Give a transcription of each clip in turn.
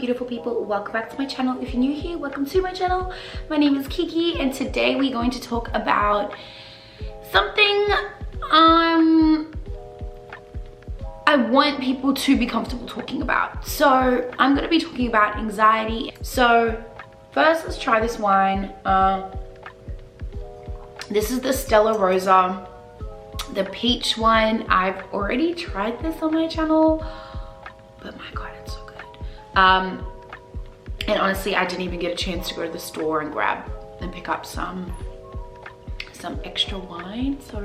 beautiful people, welcome back to my channel. If you're new here, welcome to my channel. My name is Keke and today we're going to talk about something I want people to be comfortable talking about. So I'm going to be talking about anxiety. So first, let's try this wine. This is the Stella Rosa, the peach one. I've already tried this on my channel, but my god, it's so good. And honestly, I didn't even get a chance to go to the store and grab and pick up some extra wine, so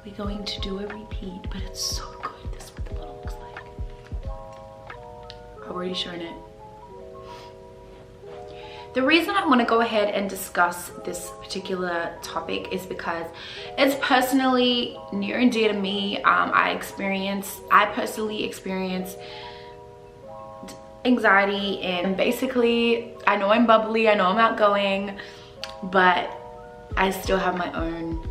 we're going to do a repeat. But it's so good. This is what the bottle looks like. I've already shown it. The reason I want to go ahead and discuss this particular topic is because it's personally near and dear to me. I personally experience anxiety, and basically I know I'm bubbly, I know I'm outgoing, but I still have my own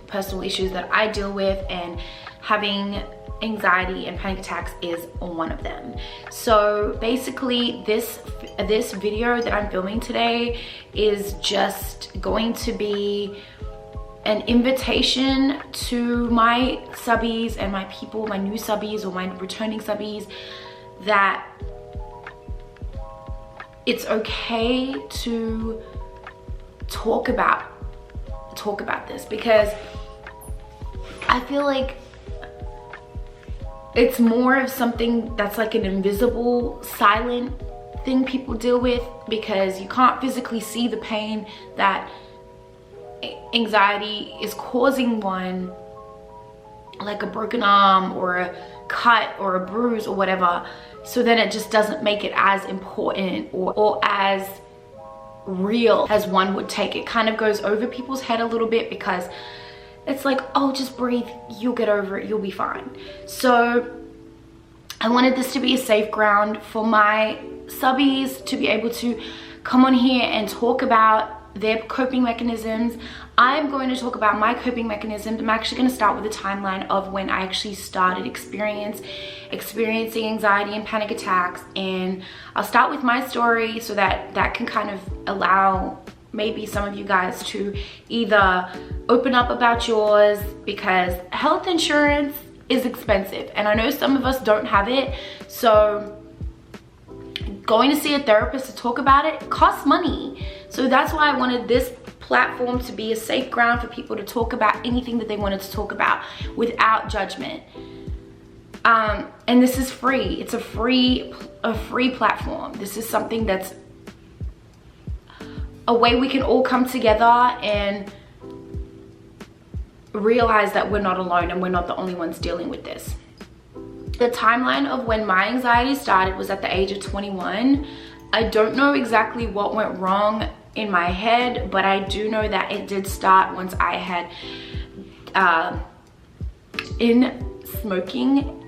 personal issues that I deal with, and having anxiety and panic attacks is one of them. So basically this video that I'm filming today is just going to be an invitation to my subbies and my people, my new subbies or my returning subbies, that it's okay to talk about this, because I feel like it's more of something that's like an invisible, silent thing people deal with, because you can't physically see the pain that anxiety is causing one, like a broken arm or a cut or a bruise or whatever. So then it just doesn't make it as important or as real as one would take. It kind of goes over people's head a little bit, because it's like, oh, just breathe, you'll get over it, you'll be fine. So I wanted this to be a safe ground for my subbies to be able to come on here and talk about their coping mechanisms. I'm going to talk about my coping mechanisms. I'm actually going to start with a timeline of when I actually started experiencing anxiety and panic attacks, and I'll start with my story so that can kind of allow maybe some of you guys to either open up about yours, because health insurance is expensive and I know some of us don't have it. So going to see a therapist to talk about it costs money. So that's why I wanted this platform to be a safe ground for people to talk about anything that they wanted to talk about without judgment. And this is free. It's a free platform. This is something that's a way we can all come together and realize that we're not alone and we're not the only ones dealing with this. The timeline of when my anxiety started was at the age of 21. I don't know exactly what went wrong in my head, but I do know that it did start once I had in smoking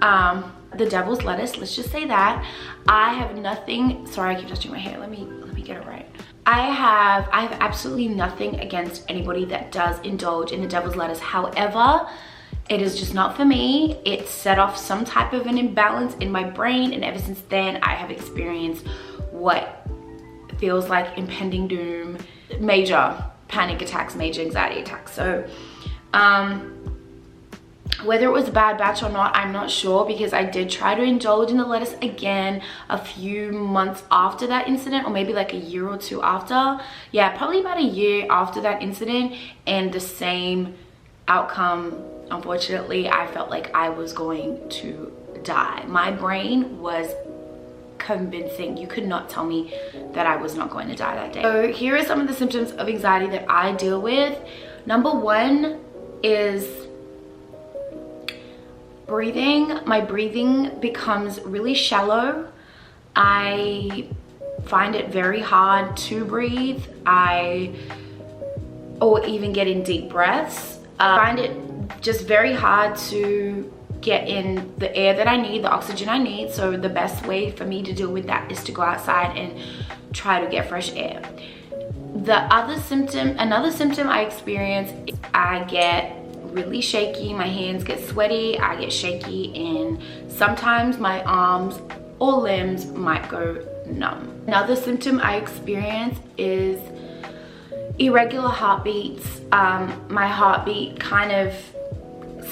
the devil's lettuce, let's just say that. I have nothing, sorry, I keep touching my hair, let me get it right. I have absolutely nothing against anybody that does indulge in the devil's lettuce. However, it is just not for me. It set off some type of an imbalance in my brain, and ever since then I have experienced what feels like impending doom, major panic attacks, major anxiety attacks. So whether it was a bad batch or not, I'm not sure, because I did try to indulge in the lettuce again a few months after that incident, or maybe like a year or two after. Yeah, probably about a year after that incident, and the same outcome. Unfortunately, I felt like I was going to die. My brain was convincing. You could not tell me that I was not going to die that day. So here are some of the symptoms of anxiety that I deal with. Number one is breathing. My breathing becomes really shallow. I find it very hard to breathe, or even get in deep breaths. I find it just very hard to get in the air that I need, the oxygen I need. So the best way for me to deal with that is to go outside and try to get fresh air. Another symptom I experience is I get really shaky, my hands get sweaty, I get shaky, and sometimes my arms or limbs might go numb. Another symptom I experience is irregular heartbeats. My heartbeat kind of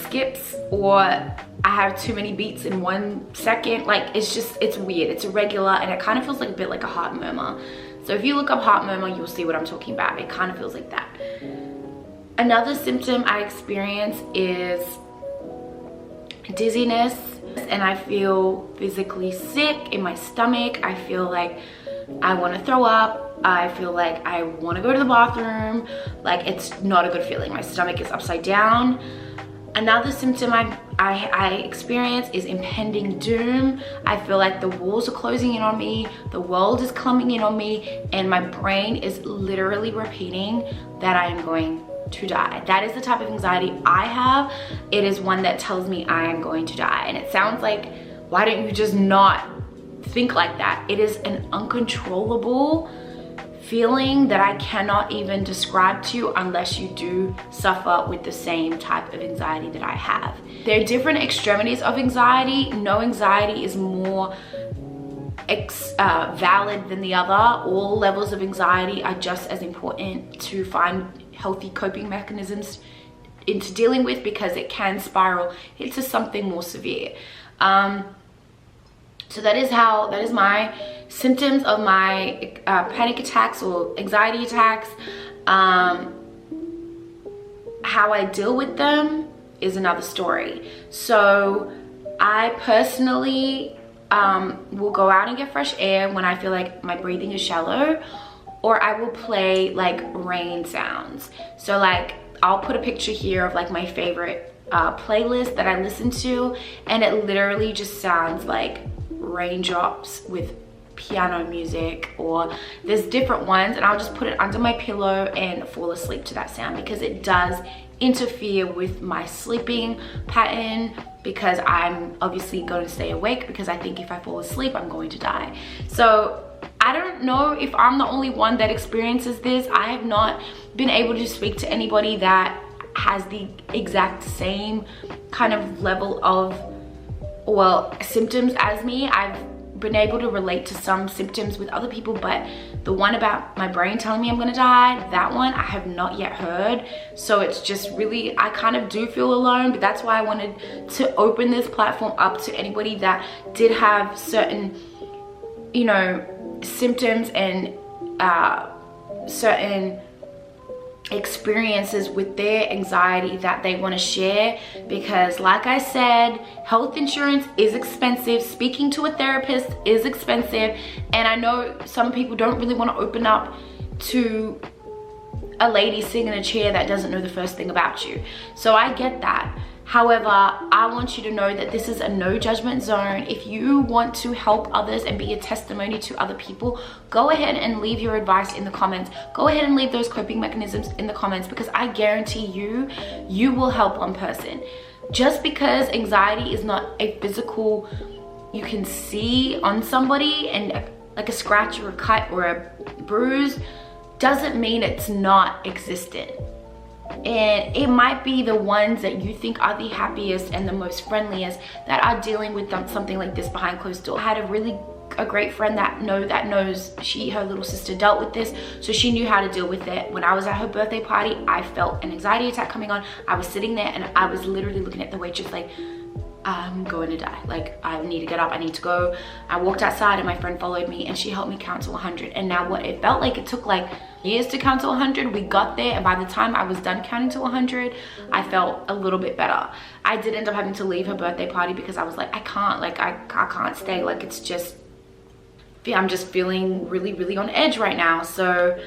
skips, or I have too many beats in 1 second. Like, it's weird, it's irregular, and it kind of feels like a bit like a heart murmur. So if you look up heart murmur, you'll see what I'm talking about. It kind of feels like that. Another symptom I experience is dizziness, and I feel physically sick in my stomach. I feel like I want to throw up. I feel like I want to go to the bathroom. Like, it's not a good feeling. My stomach is upside down. Another symptom I experience is impending doom. I feel like the walls are closing in on me, the world is coming in on me, and my brain is literally repeating that I am going to die. That is the type of anxiety I have. It is one that tells me I am going to die. And it sounds like, why don't you just not think like that? It is an uncontrollable feeling that I cannot even describe to you unless you do suffer with the same type of anxiety that I have. There are different extremities of anxiety. No anxiety is more valid than the other. All levels of anxiety are just as important to find healthy coping mechanisms into dealing with, because it can spiral into something more severe. So that is my symptoms of my panic attacks or anxiety attacks. How I deal with them is another story. So I personally will go out and get fresh air when I feel like my breathing is shallow, or I will play like rain sounds. So like, I'll put a picture here of like my favorite playlist that I listen to, and it literally just sounds like raindrops with piano music, or there's different ones, and I'll just put it under my pillow and fall asleep to that sound, because it does interfere with my sleeping pattern, because I'm obviously going to stay awake, because I think if I fall asleep I'm going to die. So I don't know if I'm the only one that experiences this. I have not been able to speak to anybody that has the exact same kind of level of, well, symptoms as me. I've been able to relate to some symptoms with other people, but the one about my brain telling me I'm gonna die, that one I have not yet heard. So it's just really, I kind of do feel alone, but that's why I wanted to open this platform up to anybody that did have certain, you know, symptoms and certain experiences with their anxiety that they want to share. Because like I said, health insurance is expensive, speaking to a therapist is expensive, and I know some people don't really want to open up to a lady sitting in a chair that doesn't know the first thing about you. So I get that. However, I want you to know that this is a no judgment zone. If you want to help others and be a testimony to other people, go ahead and leave your advice in the comments. Go ahead and leave those coping mechanisms in the comments, because I guarantee you, you will help one person. Just because anxiety is not a physical, you can see on somebody, and like a scratch or a cut or a bruise, doesn't mean it's not existent. And it might be the ones that you think are the happiest and the most friendliest that are dealing with something like this behind closed doors. I had a great friend that knows her little sister dealt with this, so she knew how to deal with it. When I was at her birthday party, I felt an anxiety attack coming on. I was sitting there and I was literally looking at the waitress like, I'm going to die. Like, I need to get up, I need to go. I walked outside and my friend followed me and she helped me count to 100. And now what it felt like, it took like years to count to 100. We got there, and by the time I was done counting to 100, I felt a little bit better. I did end up having to leave her birthday party because I was like, I can't stay. Like, it's just, I'm just feeling really, really on edge right now. So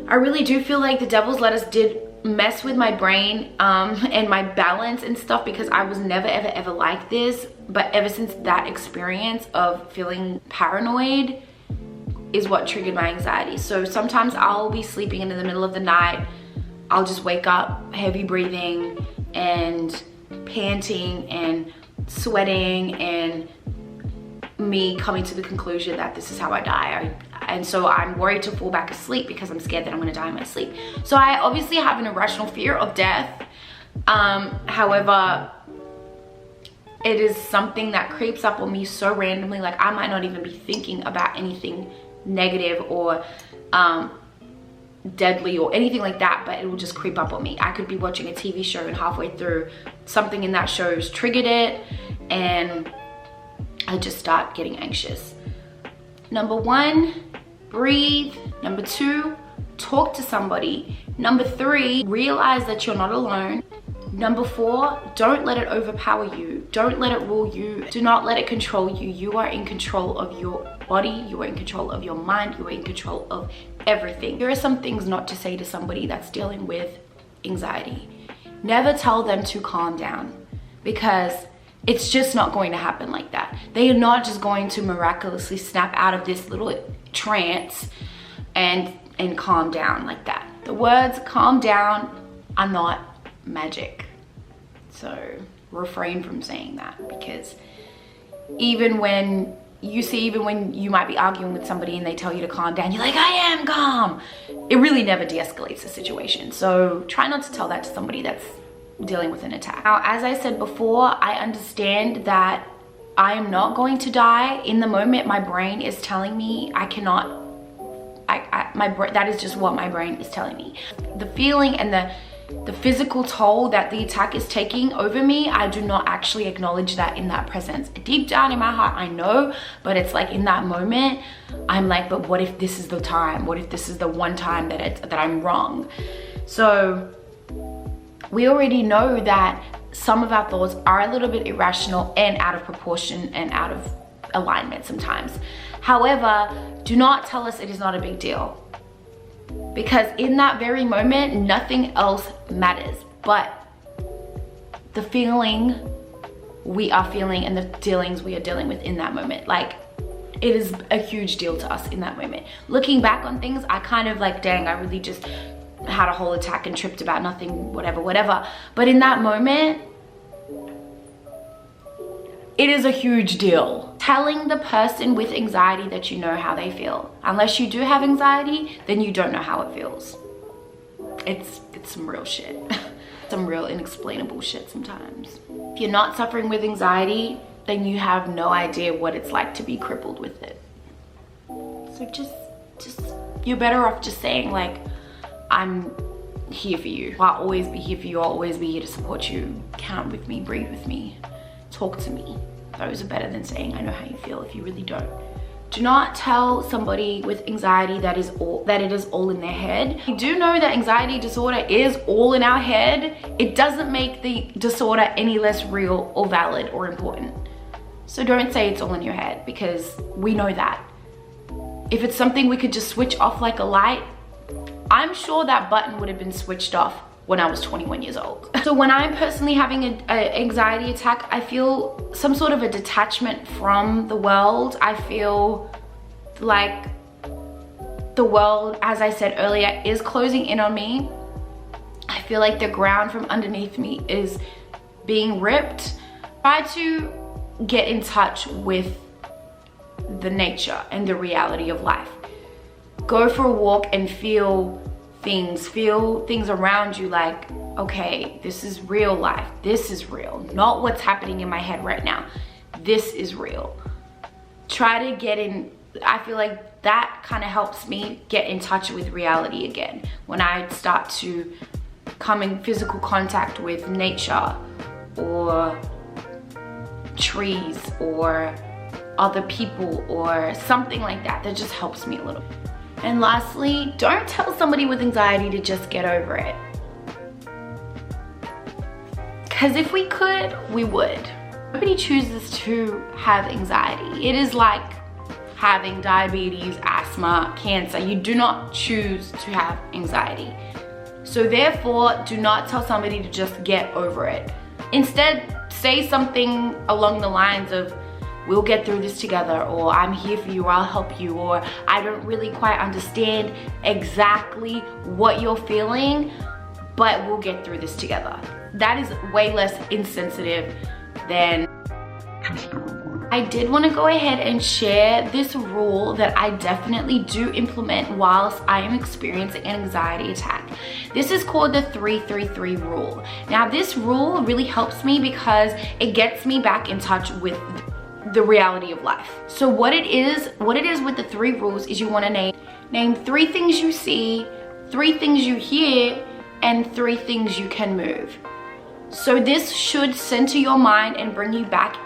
I really do feel like the devil's lettuce did mess with my brain and my balance and stuff, because I was never ever like this. But ever since that experience of feeling paranoid is what triggered my anxiety. So sometimes I'll be sleeping and in the middle of the night I'll just wake up heavy breathing and panting and sweating, and me coming to the conclusion that this is how I die. And so I'm worried to fall back asleep because I'm scared that I'm gonna die in my sleep. So I obviously have an irrational fear of death. However, it is something that creeps up on me so randomly. Like, I might not even be thinking about anything negative or deadly or anything like that, but it will just creep up on me. I could be watching a TV show and halfway through, something in that show's triggered it, and I just start getting anxious. Number 1, breathe. Number 2, talk to somebody. Number 3, realize that you're not alone. Number 4, don't let it overpower you. Don't let it rule you. Do not let it control you. You are in control of your body. You are in control of your mind. You are in control of everything. Here are some things not to say to somebody that's dealing with anxiety. Never tell them to calm down, because it's just not going to happen like that. They are not just going to miraculously snap out of this little trance and calm down like that. The words calm down are not magic. So refrain from saying that, because even when you might be arguing with somebody and they tell you to calm down, you're like, I am calm. It really never de-escalates the situation. So try not to tell that to somebody that's dealing with an attack. Now, as I said before, I understand that I am not going to die. In the moment, my brain is telling me I cannot. That is just what my brain is telling me. The feeling and the physical toll that the attack is taking over me, I do not actually acknowledge that in that presence. Deep down in my heart, I know, but it's like in that moment, I'm like, but what if this is the time? What if this is the one time that I'm wrong? So we already know that some of our thoughts are a little bit irrational and out of proportion and out of alignment sometimes. However, do not tell us it is not a big deal, because in that very moment, nothing else matters but the feeling we are feeling and the dealings we are dealing with in that moment. Like, it is a huge deal to us in that moment. Looking back on things, I kind of like, dang, I really just had a whole attack and tripped about nothing, whatever. But in that moment, it is a huge deal. Telling the person with anxiety that you know how they feel. Unless you do have anxiety, then you don't know how it feels. It's some real shit. Some real inexplainable shit sometimes. If you're not suffering with anxiety, then you have no idea what it's like to be crippled with it. So just you're better off just saying, like, I'm here for you. I'll always be here for you. I'll always be here to support you. Count with me, breathe with me, talk to me. Those are better than saying, I know how you feel, if you really don't. Do not tell somebody with anxiety that it is all in their head. You do know that anxiety disorder is all in our head. It doesn't make the disorder any less real or valid or important. So don't say it's all in your head, because we know that. If it's something we could just switch off like a light, I'm sure that button would have been switched off when I was 21 years old. So when I'm personally having an anxiety attack, I feel some sort of a detachment from the world. I feel like the world, as I said earlier, is closing in on me. I feel like the ground from underneath me is being ripped. Try to get in touch with the nature and the reality of life. Go for a walk and feel things around you, like, okay, this is real life. This is real, not what's happening in my head right now. This is real. Try to get in. I feel like that kind of helps me get in touch with reality again. When I start to come in physical contact with nature or trees or other people or something like that, that just helps me a little. And lastly, don't tell somebody with anxiety to just get over it. Because if we could, we would. Nobody chooses to have anxiety. It is like having diabetes, asthma, cancer. You do not choose to have anxiety. So therefore, do not tell somebody to just get over it. Instead, say something along the lines of, we'll get through this together, or I'm here for you, or I'll help you, or I don't really quite understand exactly what you're feeling, but we'll get through this together. That is way less insensitive than just get over it. I did want to go ahead and share this rule that I definitely do implement whilst I am experiencing an anxiety attack. This is called the 3-3-3 rule. Now this rule really helps me because it gets me back in touch with the reality of life. So what it is with the 3 rules is you want to name 3 things you see, 3 things you hear, and 3 things you can move. So this should center your mind and bring you back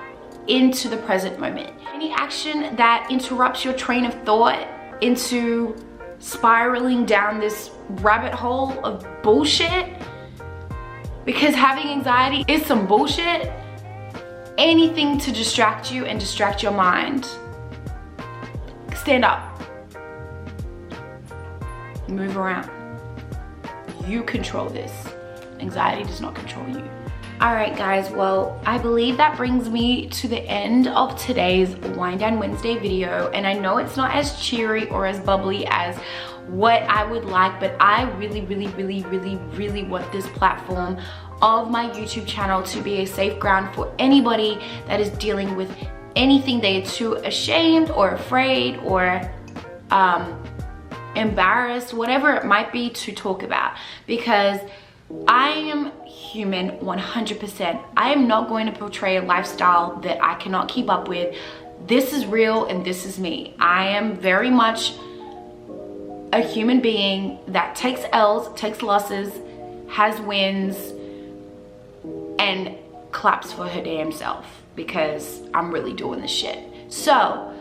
into the present moment. Any action that interrupts your train of thought into spiraling down this rabbit hole of bullshit, because having anxiety is some bullshit. Anything to distract you and distract your mind. Stand up. Move around. You control this. Anxiety does not control you. Alright guys, well, I believe that brings me to the end of today's Wind Down Wednesday video, and I know it's not as cheery or as bubbly as what I would like, but I really want this platform of my YouTube channel to be a safe ground for anybody that is dealing with anything they are too ashamed or afraid or embarrassed, whatever it might be, to talk about, because I am human 100%. I am not going to portray a lifestyle that I cannot keep up with. This is real and this is me. I am very much a human being that takes L's, takes losses, has wins, and claps for her damn self, because I'm really doing this shit. So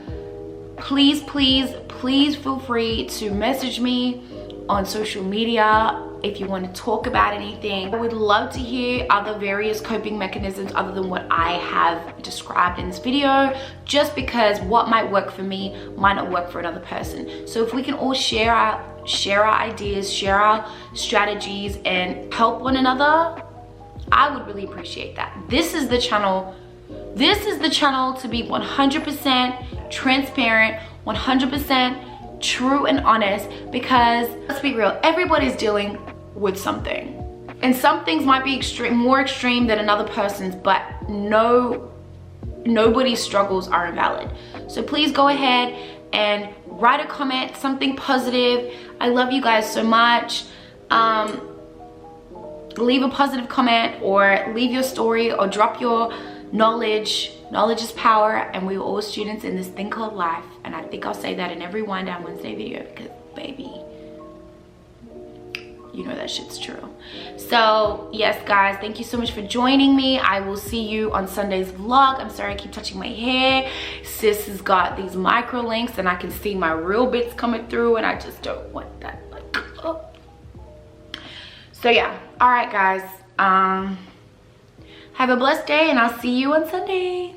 please feel free to message me on social media if you want to talk about anything. I would love to hear other various coping mechanisms other than what I have described in this video, just because what might work for me might not work for another person. So if we can all share our ideas, share our strategies, and help one another, I would really appreciate that. This is the channel to be 100% transparent, 100% true and honest, because let's be real, everybody's dealing with something, and some things might be more extreme than another person's, but nobody's struggles are invalid. So please go ahead and write a comment, something positive. I love you guys so much. Leave a positive comment, or leave your story, or drop your knowledge. Knowledge is power, and we're all students in this thing called life. And I think I'll say that in every Wind Down Wednesday video, because baby, you know that shit's true. So yes guys, thank you so much for joining me. I will see you on Sunday's vlog. I'm sorry I keep touching my hair. Sis has got these micro links and I can see my real bits coming through, and I just don't want that. Like, oh. So yeah, all right guys, have a blessed day, and I'll see you on Sunday.